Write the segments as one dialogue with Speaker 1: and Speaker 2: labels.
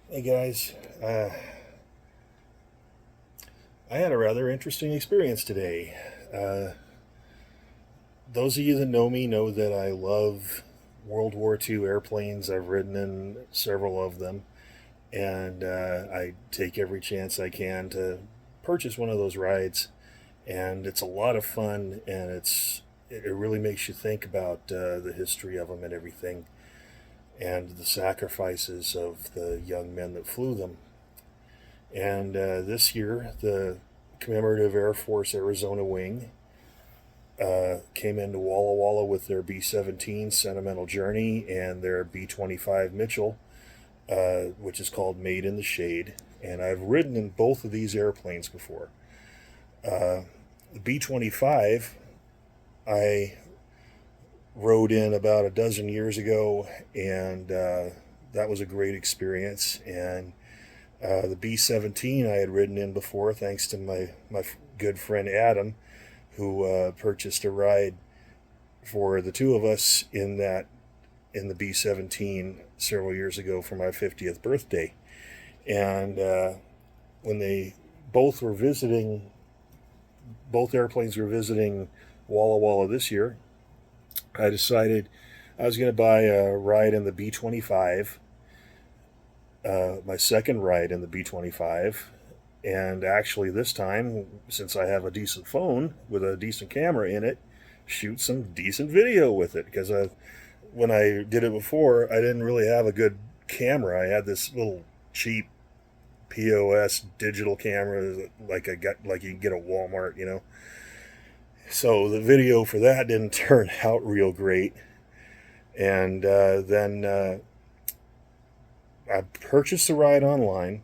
Speaker 1: Hey guys, I had a rather interesting experience today. Uh, those of you that know me know that I love World War II airplanes. I've ridden in several of them, and I take every chance I can to purchase one of those rides. And it's a lot of fun, and it really makes you think about the history of them and everything, and the sacrifices of the young men that flew them. And this year, the Commemorative Air Force Arizona Wing came into Walla Walla with their B-17 Sentimental Journey and their B-25 Mitchell, which is called Made in the Shade. And I've ridden in both of these airplanes before. The B-25, I rode in about a dozen years ago, and that was a great experience. And the B-17 I had ridden in before, thanks to my good friend Adam, who purchased a ride for the two of us in the B-17 several years ago for my 50th birthday. And when they both were visiting, both airplanes were visiting Walla Walla this year, I decided I was going to buy a ride in the B-25, my second ride in the B-25. And actually, this time, since I have a decent phone with a decent camera in it, shoot some decent video with it. Because when I did it before, I didn't really have a good camera. I had this little cheap POS digital camera, like you can get at Walmart, you know. So the video for that didn't turn out real great. And then I purchased the ride online,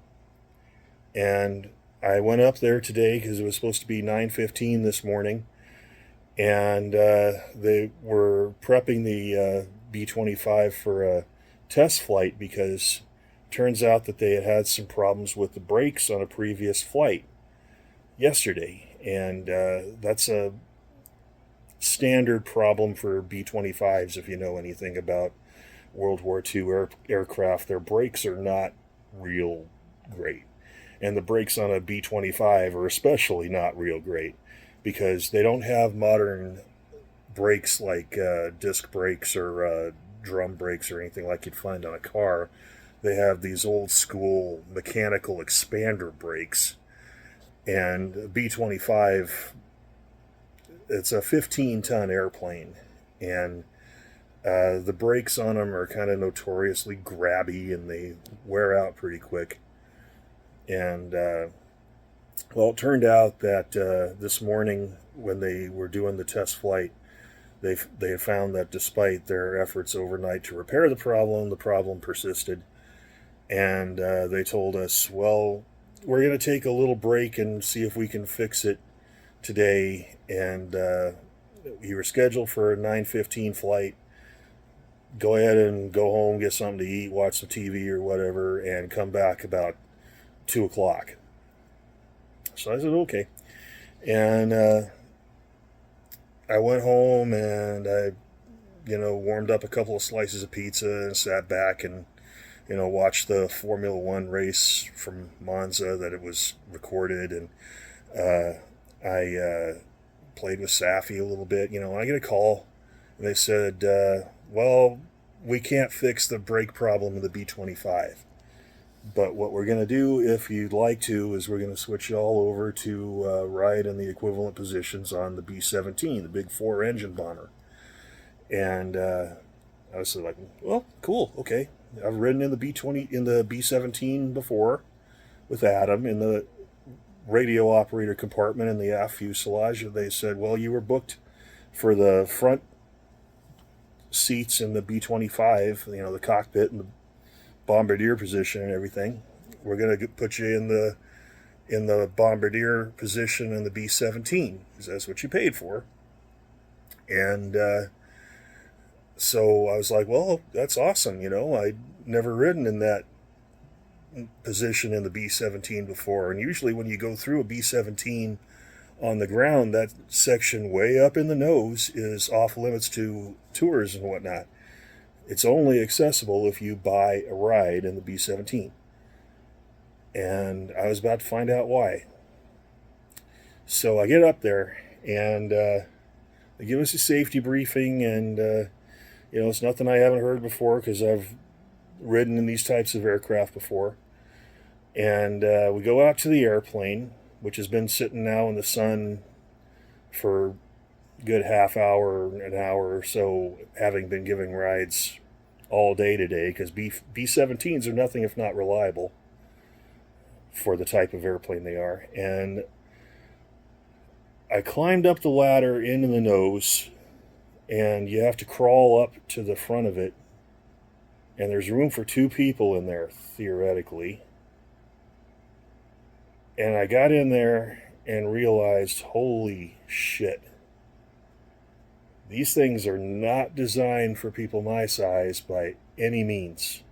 Speaker 1: and I went up there today because it was supposed to be 9:15 this morning, and they were prepping the B-25 for a test flight because it turns out that they had had some problems with the brakes on a previous flight yesterday, and that's a standard problem for B-25s if you know anything about World War II aircraft. Their brakes are not real great. And the brakes on a B-25 are especially not real great because they don't have modern brakes like disc brakes or drum brakes or anything like you'd find on a car. They have these old school mechanical expander brakes. And B-25, it's a 15-ton airplane. And the brakes on them are kind of notoriously grabby and they wear out pretty quick. And well, it turned out that this morning when they were doing the test flight, they had found that despite their efforts overnight to repair the problem persisted. And they told us, well, we're going to take a little break and see if we can fix it today. And you were scheduled for a 9:15 flight. Go ahead and go home, get something to eat, watch some TV or whatever, and come back about 2 o'clock. So I said, okay. And I went home and I, warmed up a couple of slices of pizza and sat back and, watched the Formula One race from Monza that it was recorded. And I played with Safi a little bit. I get a call and they said, well, we can't fix the brake problem of the B-25. But what we're going to do, if you'd like to, is we're going to switch you all over to ride in the equivalent positions on the B-17, the big four-engine bomber. And I was like, well, cool, okay. I've ridden in the B-17 before with Adam in the radio operator compartment in the aft fuselage. And they said, well, you were booked for the front seats in the B-25, the cockpit and the bombardier position and everything. We're going to put you in the bombardier position in the B-17 because that's what you paid for. And so I was like, well, that's awesome. I'd never ridden in that position in the B-17 before. And usually when you go through a B-17 on the ground, that section way up in the nose is off limits to tours and whatnot. It's only accessible if you buy a ride in the B-17. and I was about to find out why. So I get up there, and they give us a safety briefing, and it's nothing I haven't heard before because I've ridden in these types of aircraft before. And we go out to the airplane, which has been sitting now in the sun for a good half hour, an hour or so, having been giving rides all day today, because B-17s are nothing if not reliable for the type of airplane they are. And I climbed up the ladder into the nose, and you have to crawl up to the front of it, and there's room for 2 people in there, theoretically. And I got in there and realized, holy shit, these things are not designed for people my size by any means.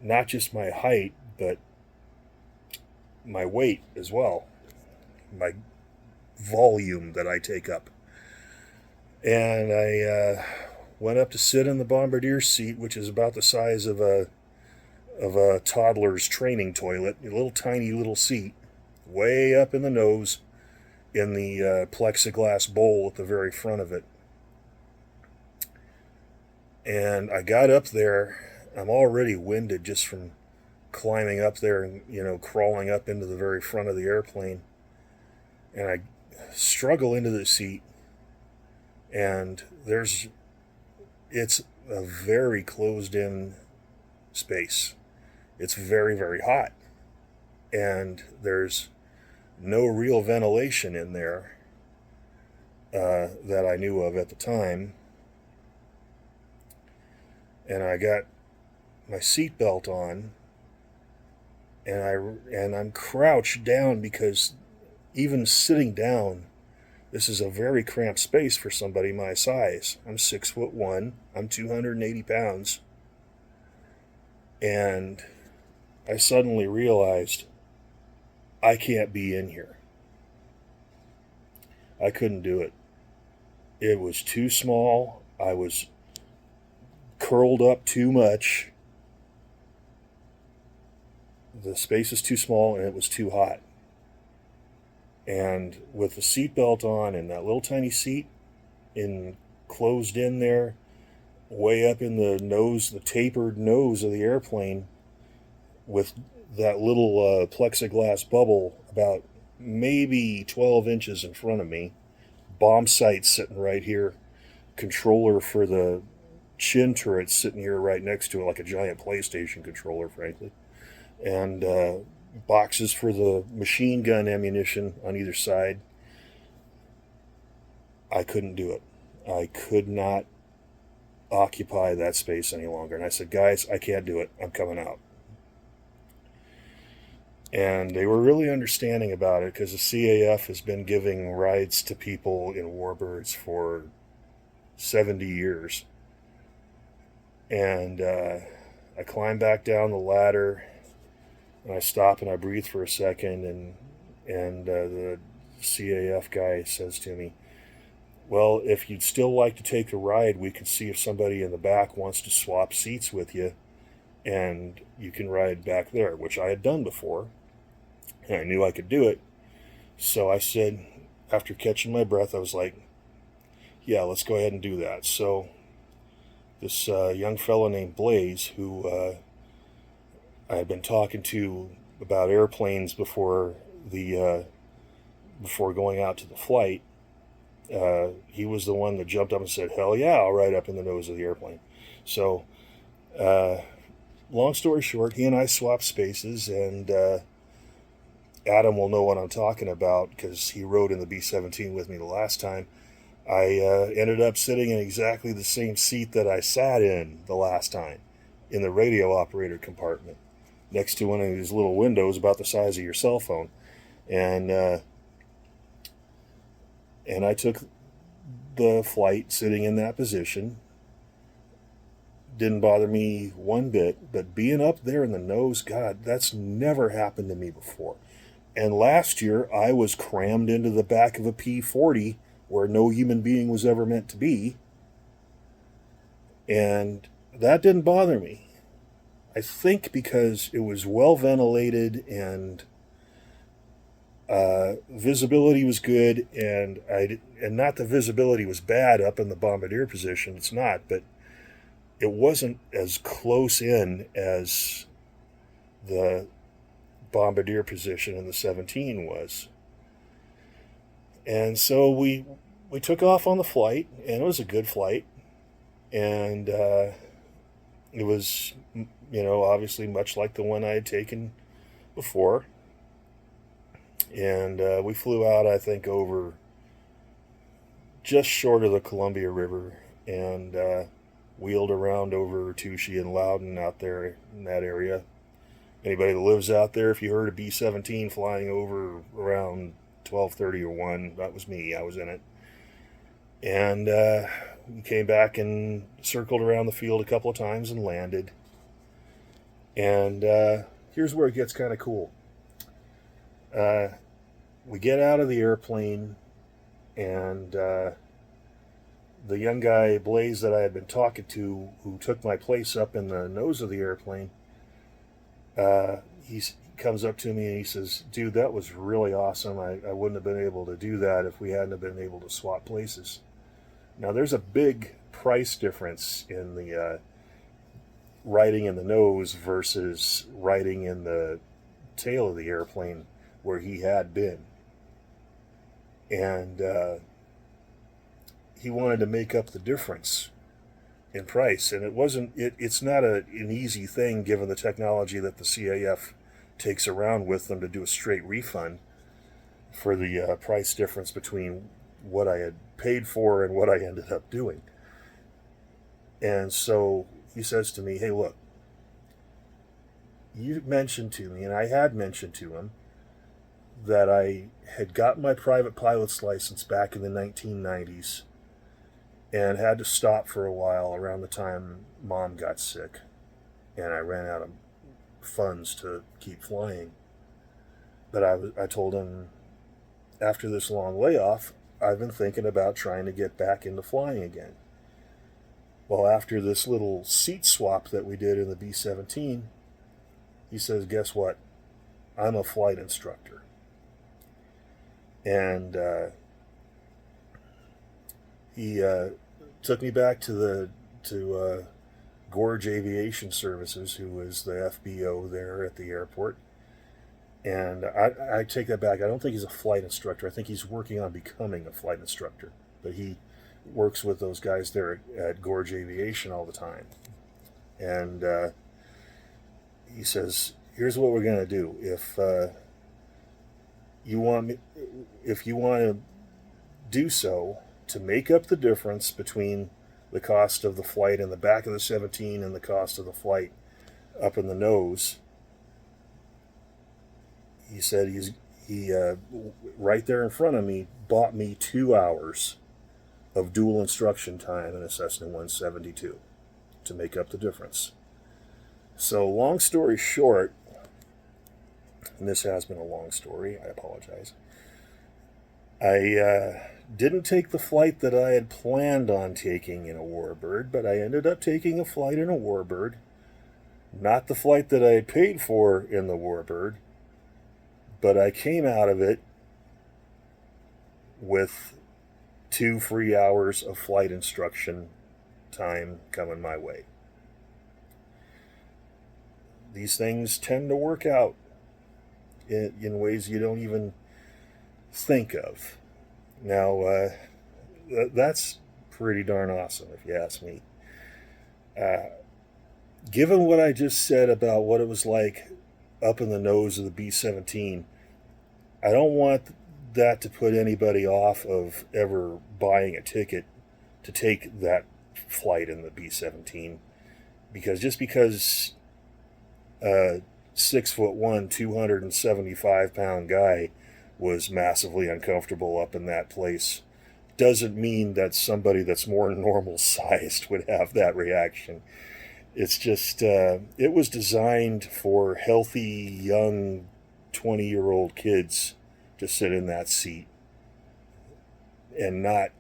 Speaker 1: Not just my height, but my weight as well, my volume that I take up. And I went up to sit in the bombardier seat, which is about the size of a toddler's training toilet, a little tiny little seat, way up in the nose, in the plexiglass bowl at the very front of it. And I got up there. I'm already winded just from climbing up there and crawling up into the very front of the airplane. And I struggle into the seat, and it's a very closed in space. It's very, very hot, and there's no real ventilation in there that I knew of at the time. And I got my seatbelt on, and I'm crouched down, because even sitting down, this is a very cramped space for somebody my size. I'm 6'1". I'm 280 pounds. And I suddenly realized I can't be in here. I couldn't do it. It was too small. I was curled up too much. The space is too small, and it was too hot. And with the seatbelt on and that little tiny seat closed in there, way up in the nose, the tapered nose of the airplane, with that little plexiglass bubble about maybe 12 inches in front of me, bomb sight sitting right here, controller for the chin turret sitting here right next to it, like a giant PlayStation controller, frankly, and boxes for the machine gun ammunition on either side. I couldn't do it. I could not occupy that space any longer. And I said, guys, I can't do it. I'm coming out. And they were really understanding about it, because the CAF has been giving rides to people in warbirds for 70 years. And I climbed back down the ladder, and I stop and I breathe for a second, and the CAF guy says to me, well, if you'd still like to take a ride, we could see if somebody in the back wants to swap seats with you, and you can ride back there, which I had done before, and I knew I could do it. So I said, after catching my breath, I was like, yeah, let's go ahead and do that. So this young fellow named Blaze, who I had been talking to about airplanes before going out to the flight, he was the one that jumped up and said, hell yeah, I'll ride up in the nose of the airplane. So long story short, he and I swapped spaces, and Adam will know what I'm talking about because he rode in the B-17 with me the last time. I ended up sitting in exactly the same seat that I sat in the last time, in the radio operator compartment, next to one of these little windows about the size of your cell phone. And I took the flight sitting in that position. Didn't bother me one bit, but being up there in the nose, God, that's never happened to me before. And last year, I was crammed into the back of a P-40 where no human being was ever meant to be, and that didn't bother me. I think because it was well ventilated and visibility was good, and not the visibility was bad up in the bombardier position. It's not, but it wasn't as close in as the bombardier position in the 17 was. And so we took off on the flight, and it was a good flight, and it was, obviously much like the one I had taken before. And we flew out, I think, over just short of the Columbia River, and wheeled around over Touchy and Loudon out there in that area. Anybody that lives out there, if you heard a B-17 flying over around 12:30 or 1, that was me. I was in it. And we came back and circled around the field a couple of times and landed. And here's where it gets kind of cool. We get out of the airplane, and the young guy, Blaze, that I had been talking to, who took my place up in the nose of the airplane, he comes up to me and he says, "Dude, that was really awesome. I wouldn't have been able to do that if we hadn't have been able to swap places." Now, there's a big price difference in the riding in the nose versus riding in the tail of the airplane where he had been. And he wanted to make up the difference in price, and it's not an easy thing given the technology that the CAF takes around with them to do a straight refund for the price difference between what I had paid for and what I ended up doing. And so he says to me, "Hey, look, you mentioned to me," and I had mentioned to him, that I had gotten my private pilot's license back in the 1990s and had to stop for a while around the time Mom got sick, and I ran out of funds to keep flying. But I told him, after this long layoff, I've been thinking about trying to get back into flying again. Well, after this little seat swap that we did in the B-17, he says, "Guess what? I'm a flight instructor." And he took me back to Gorge Aviation Services, who was the FBO there at the airport. And I take that back. I don't think he's a flight instructor. I think he's working on becoming a flight instructor. But he works with those guys there at Gorge Aviation all the time. And he says, "Here's what we're going to do. If you want to do so, to make up the difference between the cost of the flight in the back of the 17 and the cost of the flight up in the nose," he said he right there in front of me bought me 2 hours of dual instruction time in a Cessna 172 to make up the difference. So long story short, and this has been a long story, I apologize, I didn't take the flight that I had planned on taking in a Warbird, but I ended up taking a flight in a Warbird, not the flight that I had paid for in the Warbird, but I came out of it with 2 free hours of flight instruction time coming my way. These things tend to work out in ways you don't even think of. Now, that's pretty darn awesome, if you ask me. Given what I just said about what it was like up in the nose of the B-17, I don't want that to put anybody off of ever buying a ticket to take that flight in the B-17, because just because a 6'1", 275-pound guy was massively uncomfortable up in that place doesn't mean that somebody that's more normal sized would have that reaction. It's just, it was designed for healthy, young, 20-year-old kids to sit in that seat, and not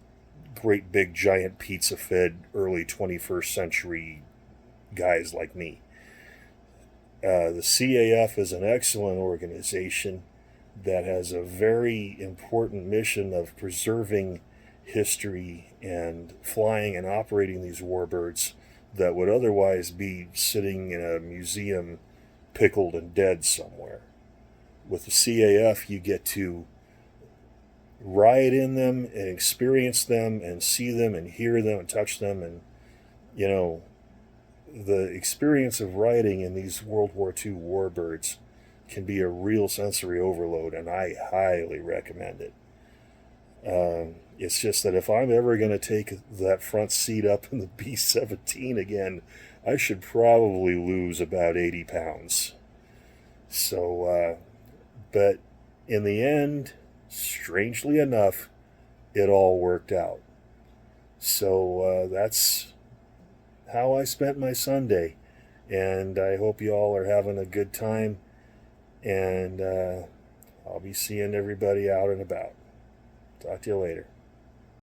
Speaker 1: great big giant pizza-fed early 21st century guys like me. The CAF is an excellent organization that has a very important mission of preserving history and flying and operating these warbirds that would otherwise be sitting in a museum pickled and dead somewhere. With the CAF, you get to ride in them and experience them and see them and hear them and touch them. And, you know, the experience of riding in these World War II warbirds can be a real sensory overload, and I highly recommend it. It's just that if I'm ever going to take that front seat up in the B-17 again, I should probably lose about 80 pounds. So, but in the end, strangely enough, it all worked out. So that's how I spent my Sunday. And I hope you all are having a good time. And I'll be seeing everybody out and about. Talk to you later.